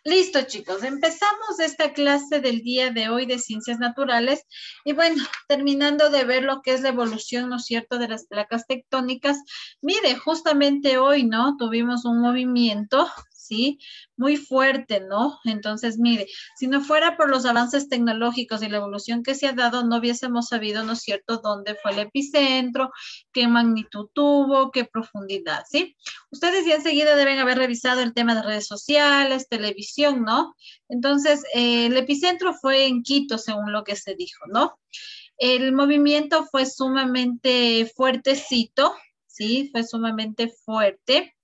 Listo, chicos, empezamos esta clase del día de hoy de ciencias naturales y bueno, terminando de ver lo que es la evolución, ¿no es cierto?, de las placas tectónicas. Mire, justamente hoy, ¿no?, tuvimos un movimiento, ¿sí?, muy fuerte, ¿no? Entonces, mire, si no fuera por los avances tecnológicos y la evolución que se ha dado, no hubiésemos sabido, ¿no es cierto?, dónde fue el epicentro, qué magnitud tuvo, qué profundidad, ¿sí? Ustedes ya enseguida deben haber revisado el tema de redes sociales, televisión, ¿no? Entonces, el epicentro fue en Quito, según lo que se dijo, ¿no? El movimiento fue sumamente fuertecito, ¿sí? Fue sumamente fuerte,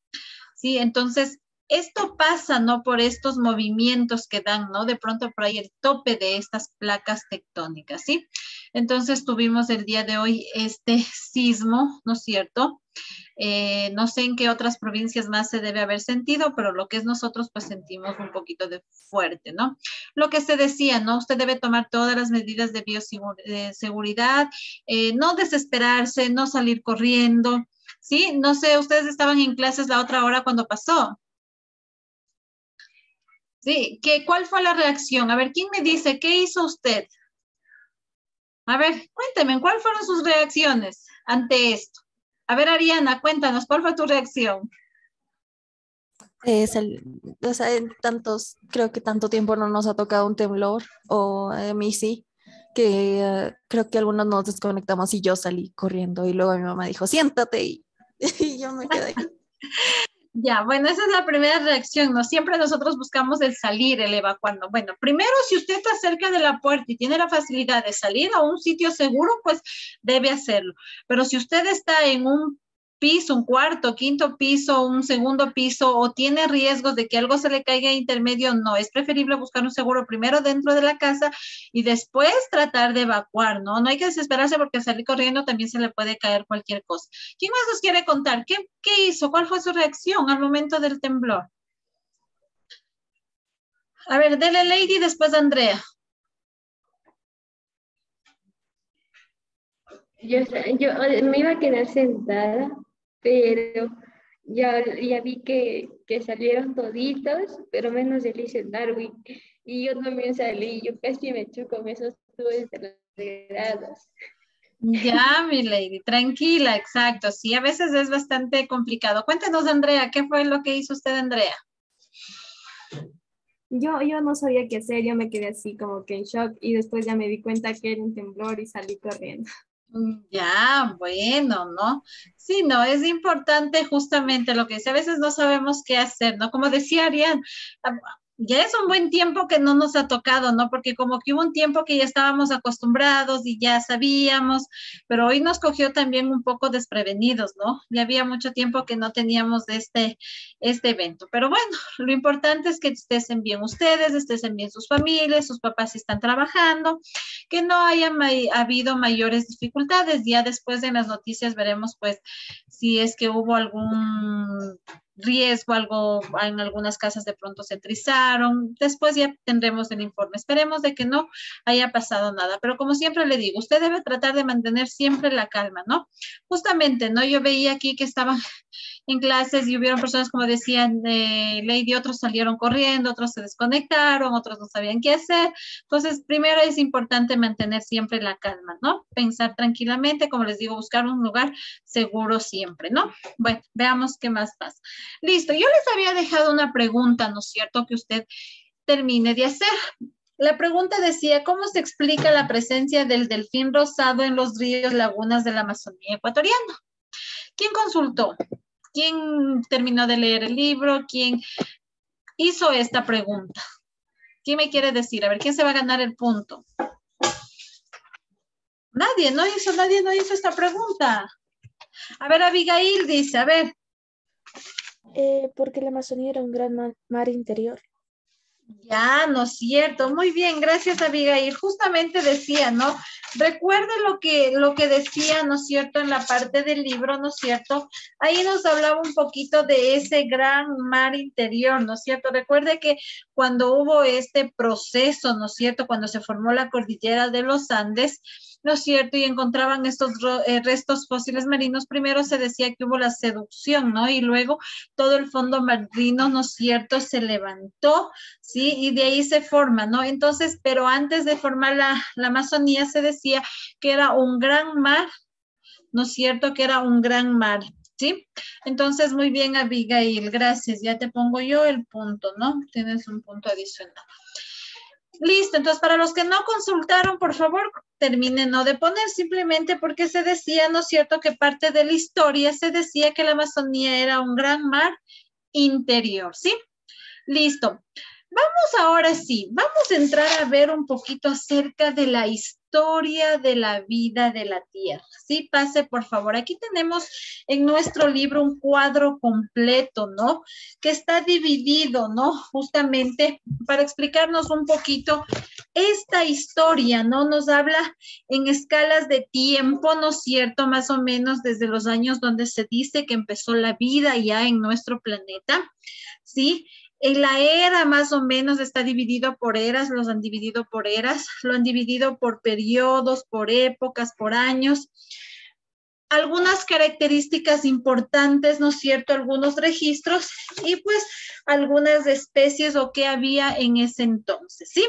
¿sí? Entonces, esto pasa, ¿no? Por estos movimientos que dan, ¿no? De pronto por ahí el tope de estas placas tectónicas, ¿sí? Entonces, tuvimos el día de hoy este sismo, ¿no es cierto? No sé en qué otras provincias más se debe haber sentido, pero lo que es nosotros, pues sentimos un poquito de fuerte, ¿no? Lo que se decía, ¿no? Usted debe tomar todas las medidas de bioseguridad, no desesperarse, no salir corriendo, ¿sí? No sé, ustedes estaban en clases la otra hora cuando pasó. Sí, ¿cuál fue la reacción? A ver, ¿quién me dice qué hizo usted? A ver, cuénteme, ¿cuáles fueron sus reacciones ante esto? A ver, Ariana, cuéntanos, ¿cuál fue tu reacción? Es el, o sea, creo que tanto tiempo no nos ha tocado un temblor, o a mí sí, que creo que algunos nos desconectamos y yo salí corriendo y luego mi mamá dijo, siéntate y yo me quedé ahí. Ya, bueno, esa es la primera reacción, ¿no? Siempre nosotros buscamos el salir, el evacuarnos. Bueno, primero, si usted está cerca de la puerta y tiene la facilidad de salir a un sitio seguro, pues debe hacerlo. Pero si usted está en un piso, un cuarto, quinto piso, un segundo piso, o tiene riesgos de que algo se le caiga intermedio, no, es preferible buscar un seguro primero dentro de la casa y después tratar de evacuar, ¿no? No hay que desesperarse porque salir corriendo también se le puede caer cualquier cosa. ¿Quién más nos quiere contar? ¿Qué hizo? ¿Cuál fue su reacción al momento del temblor? A ver, dele Lady y después Andrea. Yo me iba a quedar sentada, pero ya vi que salieron toditos, pero menos Elise Darwin. Y yo también salí, yo casi me choco, me sostuve de los grados. Ya, mi Lady, tranquila, exacto. Sí, a veces es bastante complicado. Cuéntenos, Andrea, ¿qué fue lo que hizo usted, Andrea? Yo no sabía qué hacer, yo me quedé así como que en shock y después ya me di cuenta que era un temblor y salí corriendo. Ya, bueno, ¿no? Sí, no, es importante justamente lo que dice. A veces no sabemos qué hacer, ¿no? Como decía Arián, ya es un buen tiempo que no nos ha tocado, ¿no? Porque como que hubo un tiempo que ya estábamos acostumbrados y ya sabíamos, pero hoy nos cogió también un poco desprevenidos, ¿no? Ya había mucho tiempo que no teníamos de este evento. Pero bueno, lo importante es que estén bien ustedes, estén bien sus familias, sus papás si están trabajando, que no haya habido mayores dificultades. Ya después en las noticias veremos, pues, si es que hubo algún riesgo, algo en algunas casas de pronto se trizaron. Después ya tendremos el informe. Esperemos de que no haya pasado nada. Pero como siempre le digo, usted debe tratar de mantener siempre la calma, ¿no? Justamente, ¿no? Yo veía aquí que estaban en clases y hubieron personas, como decían Lady, otros salieron corriendo, otros se desconectaron, otros no sabían qué hacer. Entonces, primero es importante mantener siempre la calma, ¿no? Pensar tranquilamente, como les digo, buscar un lugar seguro siempre, ¿no? Bueno, veamos qué más pasa. Listo, yo les había dejado una pregunta, ¿no es cierto?, que usted termine de hacer. La pregunta decía, ¿cómo se explica la presencia del delfín rosado en los ríos, lagunas de la Amazonía ecuatoriana? ¿Quién consultó? ¿Quién terminó de leer el libro? ¿Quién hizo esta pregunta? ¿Quién me quiere decir? A ver, ¿quién se va a ganar el punto? Nadie no hizo esta pregunta. A ver, Abigail dice, a ver. Porque la Amazonía era un gran mar interior. Ya, ¿no es cierto? Muy bien, gracias, Abigail. Justamente decía, ¿no? Recuerde lo que decía, ¿no es cierto?, en la parte del libro, ¿no es cierto? Ahí nos hablaba un poquito de ese gran mar interior, ¿no es cierto? Recuerde que cuando hubo este proceso, ¿no es cierto?, cuando se formó la cordillera de los Andes, ¿no es cierto? Y encontraban estos restos fósiles marinos, primero se decía que hubo la seducción, ¿no? Y luego todo el fondo marino, ¿no es cierto?, se levantó, ¿sí? Y de ahí se forma, ¿no? Entonces, pero antes de formar la Amazonía se decía que era un gran mar, ¿no es cierto?, que era un gran mar, ¿sí? Entonces, muy bien, Abigail, gracias. Ya te pongo yo el punto, ¿no? Tienes un punto adicional. Listo, entonces para los que no consultaron, por favor, terminen no de poner simplemente porque se decía, ¿no es cierto?, que parte de la historia se decía que la Amazonía era un gran mar interior, ¿sí? Listo. Vamos ahora sí, vamos a entrar a ver un poquito acerca de la historia de la vida de la Tierra. Sí, pase por favor. Aquí tenemos en nuestro libro un cuadro completo, ¿no? Que está dividido, ¿no? Justamente para explicarnos un poquito esta historia, ¿no? Nos habla en escalas de tiempo, ¿no es cierto? Más o menos desde los años donde se dice que empezó la vida ya en nuestro planeta, ¿sí? En la era más o menos está dividido por eras, los han dividido por eras, lo han dividido por periodos, por épocas, por años. Algunas características importantes, ¿no es cierto? Algunos registros y pues algunas especies o qué había en ese entonces, ¿sí?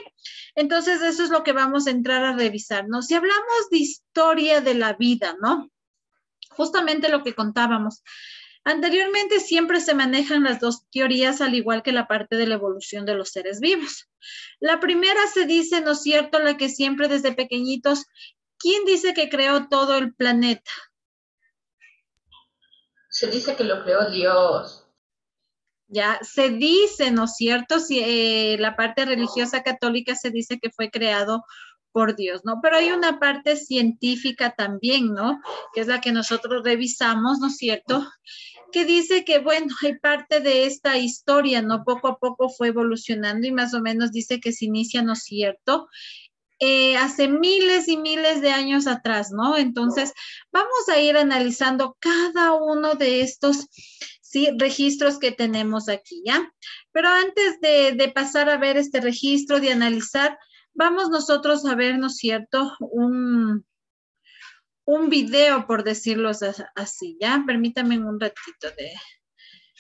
Entonces eso es lo que vamos a entrar a revisar, ¿no? Si hablamos de historia de la vida, ¿no? Justamente lo que contábamos. Anteriormente siempre se manejan las dos teorías, al igual que la parte de la evolución de los seres vivos. La primera se dice, ¿no es cierto?, la que siempre desde pequeñitos, ¿quién dice que creó todo el planeta? Se dice que lo creó Dios. Ya, se dice, ¿no es cierto? Si la parte religiosa católica se dice que fue creado por Dios, ¿no? Pero hay una parte científica también, ¿no? Que es la que nosotros revisamos, ¿no es cierto?, que dice que, bueno, hay parte de esta historia, ¿no? Poco a poco fue evolucionando y más o menos dice que se inicia, ¿no es cierto?, hace miles y miles de años atrás, ¿no? Entonces, vamos a ir analizando cada uno de estos, sí, registros que tenemos aquí, ¿ya? Pero antes de pasar a ver este registro, de analizar, vamos nosotros a ver, ¿no es cierto?, un video, por decirlo así, ¿ya? Permítame un ratito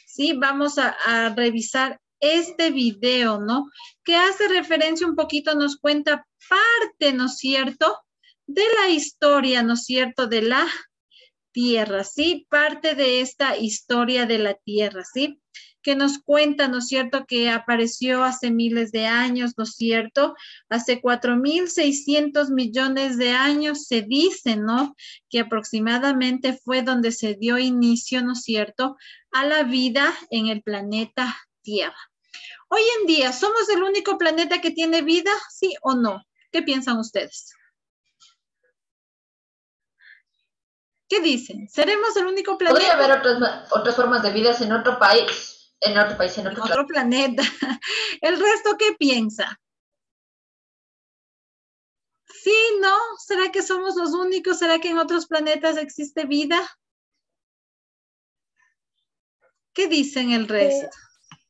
sí, vamos a revisar este video, ¿no? Que hace referencia un poquito, nos cuenta parte, ¿no es cierto?, de la historia, ¿no es cierto?, de la Tierra, ¿sí? Parte de esta historia de la Tierra, ¿sí? Que nos cuenta, ¿no es cierto?, que apareció hace miles de años, ¿no es cierto? Hace 4.600 millones de años se dice, ¿no?, que aproximadamente fue donde se dio inicio, ¿no es cierto?, a la vida en el planeta Tierra. Hoy en día, ¿somos el único planeta que tiene vida? ¿Sí o no? ¿Qué piensan ustedes? ¿Qué dicen? ¿Seremos el único planeta? Podría haber otras formas de vida en otro país, en otro planeta. ¿El resto qué piensa? Sí, ¿no? ¿Será que somos los únicos? ¿Será que en otros planetas existe vida? ¿Qué dicen el resto?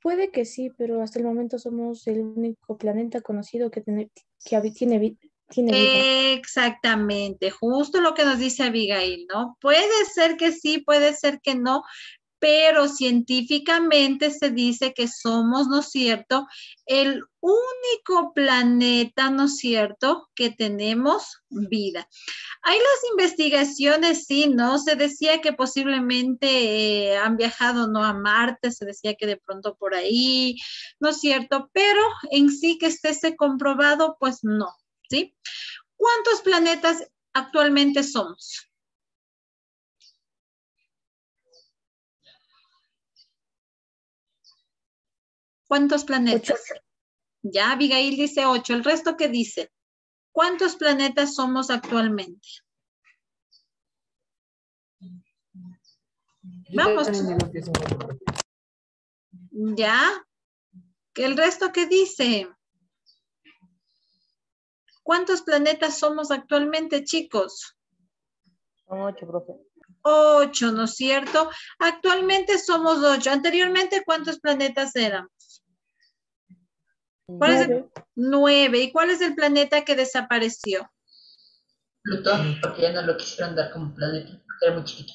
Puede que sí, pero hasta el momento somos el único planeta conocido que tiene vida. Exactamente, justo lo que nos dice Abigail, ¿no? Puede ser que sí, puede ser que no, pero científicamente se dice que somos, ¿no es cierto?, el único planeta, ¿no es cierto?, que tenemos vida. Hay las investigaciones, sí, ¿no? Se decía que posiblemente han viajado, ¿no?, a Marte, se decía que de pronto por ahí, ¿no es cierto? Pero en sí que esté comprobado, pues no, ¿sí? ¿Cuántos planetas actualmente somos? ¿Cuántos planetas? 8. Ya, Abigail dice 8. ¿El resto qué dice? ¿Cuántos planetas somos actualmente? Vamos. ¿Ya? ¿El resto qué dice? ¿Cuántos planetas somos actualmente, chicos? Son 8, profe. 8, ¿no es cierto? Actualmente somos 8. Anteriormente, ¿cuántos planetas éramos? ¿Cuál 9. Es el 9. ¿Y cuál es el planeta que desapareció? Plutón, porque ya no lo quisieron dar como planeta, porque era muy chiquito.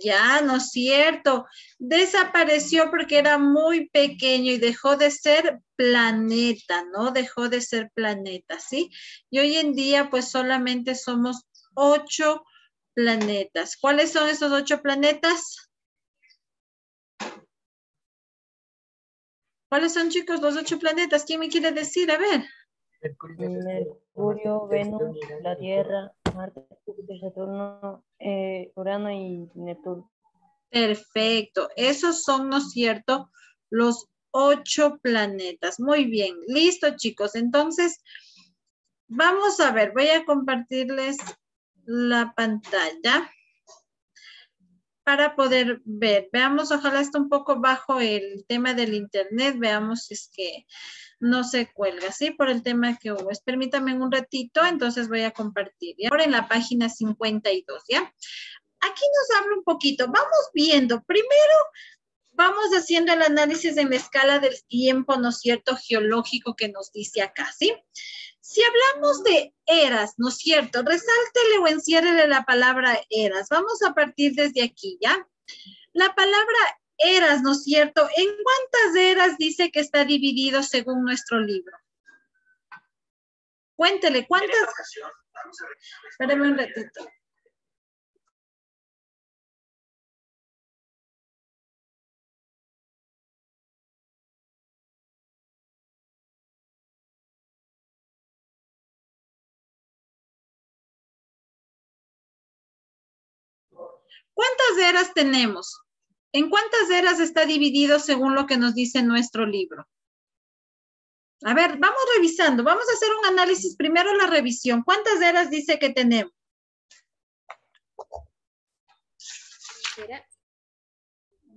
Ya, no es cierto. Desapareció porque era muy pequeño y dejó de ser planeta, ¿no? Dejó de ser planeta, ¿sí? Y hoy en día, pues solamente somos 8 planetas. ¿Cuáles son esos 8 planetas? ¿Cuáles son, chicos, los 8 planetas? ¿Quién me quiere decir? A ver. Mercurio, Venus, la Tierra, Marte, Júpiter, Saturno, Urano y Neptuno. Perfecto. Esos son, ¿no es cierto?, los 8 planetas. Muy bien. Listo, chicos. Entonces, vamos a ver. Voy a compartirles la pantalla para poder ver. Veamos, ojalá está un poco bajo el tema del internet. Veamos si es que no se cuelga, ¿sí? Por el tema que hubo. Permítame un ratito, entonces voy a compartir. ¿Ya? Ahora en la página 52, ¿ya? Aquí nos habla un poquito. Vamos viendo. Primero, vamos haciendo el análisis en la escala del tiempo, ¿no es cierto?, geológico que nos dice acá, ¿sí? Si hablamos de eras, ¿no es cierto?, resáltele o enciérrele la palabra eras. Vamos a partir desde aquí, ¿ya? La palabra eras, ¿no es cierto?, ¿en cuántas eras dice que está dividido según nuestro libro? Cuéntele, ¿cuántas? Espérame un ratito. ¿Cuántas eras tenemos? ¿En cuántas eras está dividido según lo que nos dice nuestro libro? A ver, vamos revisando. Vamos a hacer un análisis. Primero la revisión. ¿Cuántas eras dice que tenemos?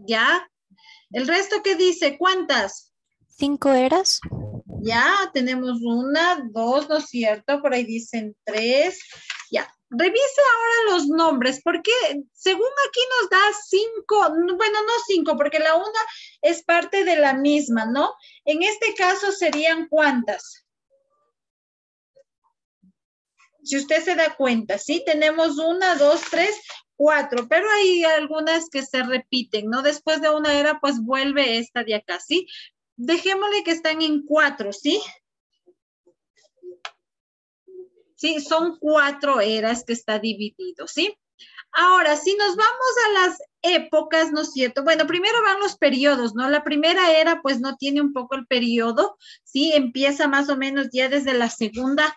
¿Ya? ¿El resto qué dice? ¿Cuántas? 5 eras. Ya, tenemos 1, 2, ¿no es cierto? Por ahí dicen 3. Ya. Revise ahora los nombres, porque según aquí nos da 5, bueno, no 5, porque la 1 es parte de la misma, ¿no? En este caso serían ¿cuántas? Si usted se da cuenta, ¿sí? Tenemos 1, 2, 3, 4, pero hay algunas que se repiten, ¿no? Después de una era, pues vuelve esta de acá, ¿sí? Dejémosle que están en 4, ¿sí? Sí, son 4 eras que está dividido, ¿sí? Ahora, si nos vamos a las épocas, ¿no es cierto? Bueno, primero van los periodos, ¿no? La primera era, pues, no tiene un poco el periodo, ¿sí? Empieza más o menos ya desde la segunda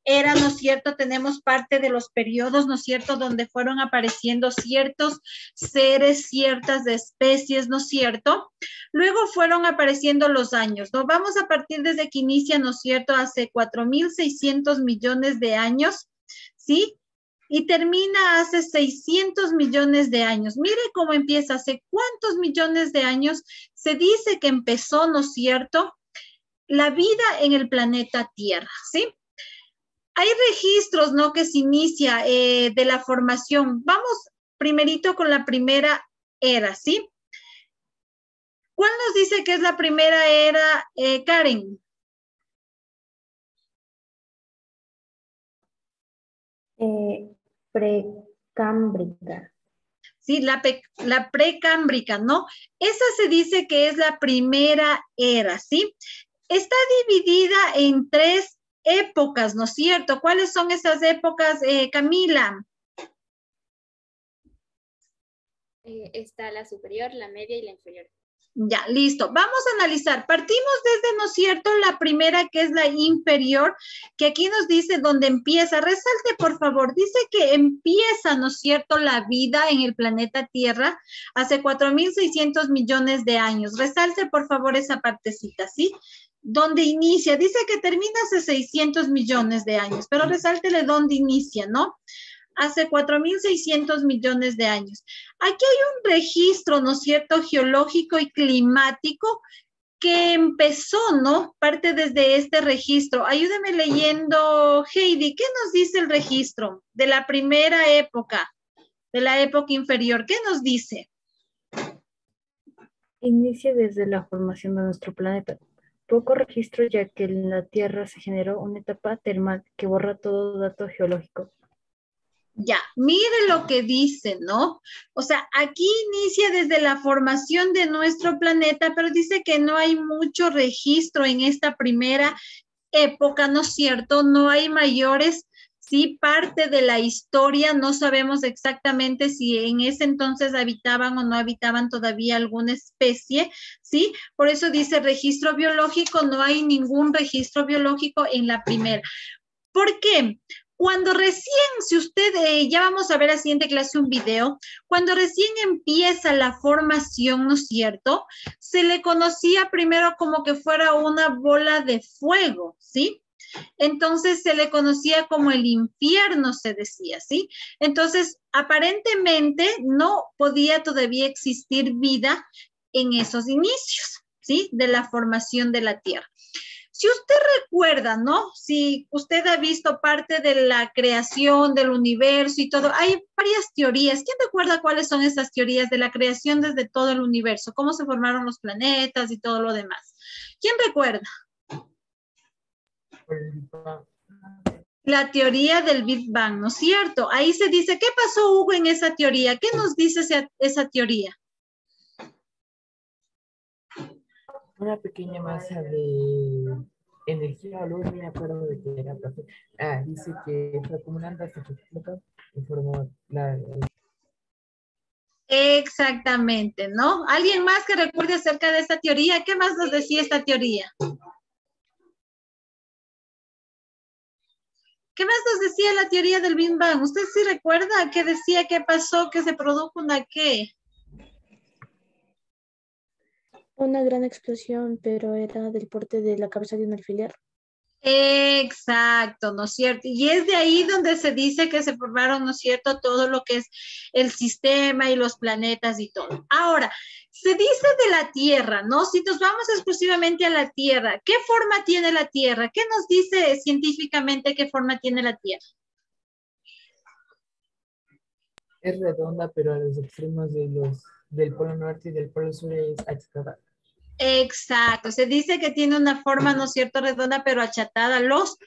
era, ¿no es cierto? Tenemos parte de los periodos, ¿no es cierto? Donde fueron apareciendo ciertos seres, ciertas especies, ¿no es cierto? Luego fueron apareciendo los años, ¿no? Vamos a partir desde que inicia, ¿no es cierto? Hace 4.600 millones de años, ¿sí? Y termina hace 600 millones de años. Mire cómo empieza, hace cuántos millones de años se dice que empezó, ¿no es cierto?, la vida en el planeta Tierra, ¿sí? Hay registros, ¿no?, que se inicia de la formación. Vamos primerito con la primera era, ¿sí? ¿Cuál nos dice que es la primera era, Karen? Precámbrica. Sí, la precámbrica, ¿no? Esa se dice que es la primera era, ¿sí? Está dividida en 3 épocas, ¿no es cierto? ¿Cuáles son esas épocas, Camila? Está la superior, la media y la inferior. Ya, listo. Vamos a analizar. Partimos desde, ¿no es cierto?, la primera, que es la inferior, que aquí nos dice dónde empieza. Resalte, por favor. Dice que empieza, ¿no es cierto?, la vida en el planeta Tierra hace 4.600 millones de años. Resalte, por favor, esa partecita, ¿sí? Donde inicia. Dice que termina hace 600 millones de años, pero resáltele dónde inicia, ¿no? Hace 4.600 millones de años. Aquí hay un registro, ¿no es cierto?, geológico y climático que empezó, ¿no? Parte desde este registro. Ayúdeme leyendo, Heidi, ¿qué nos dice el registro de la primera época, de la época inferior? ¿Qué nos dice? Inicia desde la formación de nuestro planeta. poco registro ya que en la Tierra se generó una etapa termal que borra todo dato geológico. Ya, mire lo que dice, ¿no? O sea, aquí inicia desde la formación de nuestro planeta, pero dice que no hay mucho registro en esta primera época, ¿no es cierto? No hay mayores, sí, parte de la historia, no sabemos exactamente si en ese entonces habitaban o no habitaban todavía alguna especie, ¿sí? Por eso dice registro biológico, no hay ningún registro biológico en la primera. ¿Por qué? Cuando recién, si usted, ya vamos a ver a la siguiente clase un video, cuando recién empieza la formación, ¿no es cierto? Se le conocía primero como que fuera una bola de fuego, ¿sí? Entonces se le conocía como el infierno, se decía, ¿sí? Entonces, aparentemente no podía todavía existir vida en esos inicios, ¿sí? De la formación de la Tierra. Si usted recuerda, ¿no? Si usted ha visto parte de la creación del universo y todo, hay varias teorías. ¿Quién recuerda cuáles son esas teorías de la creación desde todo el universo? ¿Cómo se formaron los planetas y todo lo demás? ¿Quién recuerda? La teoría del Big Bang, ¿no es cierto? Ahí se dice, ¿qué pasó, Hugo, en esa teoría? ¿Qué nos dice esa teoría? Una pequeña masa de energía o luz, no me acuerdo de qué era, pero dice que fue acumulando hasta que explotó y formó la... Exactamente, ¿no? ¿Alguien más que recuerde acerca de esta teoría? ¿Qué más nos decía esta teoría? ¿Qué más nos decía la teoría del Big Bang? ¿Usted sí recuerda qué decía, qué pasó, que se produjo una qué? Una gran explosión, pero era del porte de la cabeza de un alfiler. Exacto, ¿no es cierto? Y es de ahí donde se dice que se formaron, ¿no es cierto?, todo lo que es el sistema y los planetas y todo. Ahora, se dice de la Tierra, ¿no? Si nos vamos exclusivamente a la Tierra, ¿qué forma tiene la Tierra? ¿Qué nos dice científicamente qué forma tiene la Tierra? Es redonda, pero a los extremos del polo norte y del polo sur es achatada. Exacto, se dice que tiene una forma, ¿no es cierto?, redonda, pero achatada. Los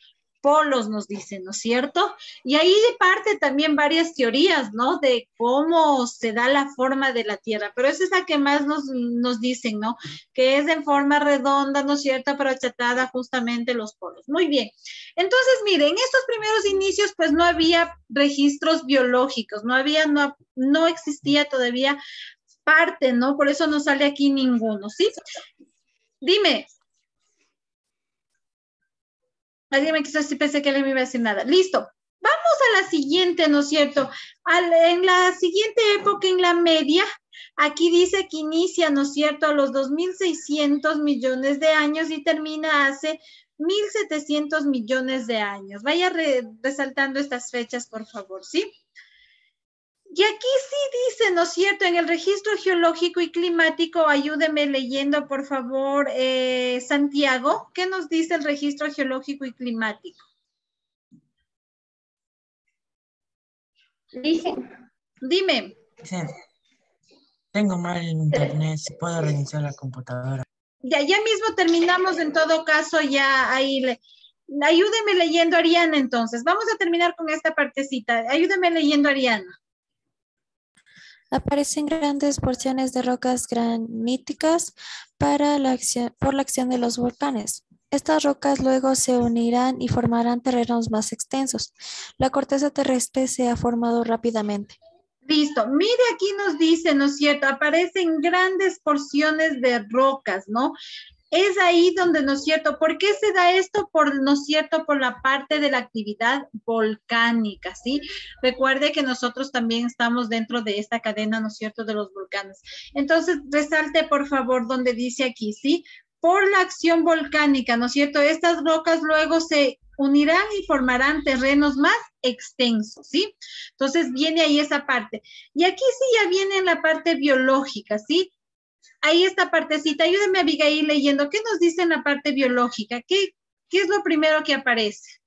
polos nos dicen, ¿no es cierto? Y ahí parte también varias teorías, ¿no? De cómo se da la forma de la Tierra, pero esa es la que más nos dicen, ¿no? Que es en forma redonda, ¿no es cierto?, pero achatada justamente los polos. Muy bien. Entonces, miren, en estos primeros inicios, pues no había registros biológicos, no existía todavía parte, ¿no? Por eso no sale aquí ninguno, ¿sí? Dime. Alguien me quiso decir, pensé que él me iba a decir nada. Listo. Vamos a la siguiente, ¿no es cierto? En la siguiente época, en la media, aquí dice que inicia, ¿no es cierto?, a los 2.600 millones de años y termina hace 1.700 millones de años. Vaya resaltando estas fechas, por favor, ¿sí? Y aquí sí dice, ¿no es cierto?, en el registro geológico y climático, ayúdeme leyendo, por favor, Santiago, ¿qué nos dice el registro geológico y climático? Dice, Dime. Tengo mal internet, si puedo reiniciar la computadora. Ya mismo terminamos, en todo caso, ya ahí ayúdeme leyendo, Ariana, entonces. Vamos a terminar con esta partecita. Ayúdeme leyendo, Ariana. Aparecen grandes porciones de rocas graníticas por la acción de los volcanes. Estas rocas luego se unirán y formarán terrenos más extensos. La corteza terrestre se ha formado rápidamente. Listo. Mire, aquí nos dice, ¿no es cierto? Aparecen grandes porciones de rocas, ¿no? Es ahí donde, ¿no es cierto? ¿Por qué se da esto? ¿No es cierto? Por la parte de la actividad volcánica, ¿sí? Recuerde que nosotros también estamos dentro de esta cadena, ¿no es cierto?, de los volcanes. Entonces, resalte, por favor, donde dice aquí, ¿sí? Por la acción volcánica, ¿no es cierto? Estas rocas luego se unirán y formarán terrenos más extensos, ¿sí? Entonces, viene ahí esa parte. Y aquí sí ya viene la parte biológica, ¿sí? Ahí esta partecita, ayúdeme, Abigail, leyendo. ¿Qué nos dice en la parte biológica? ¿Qué es lo primero que aparece?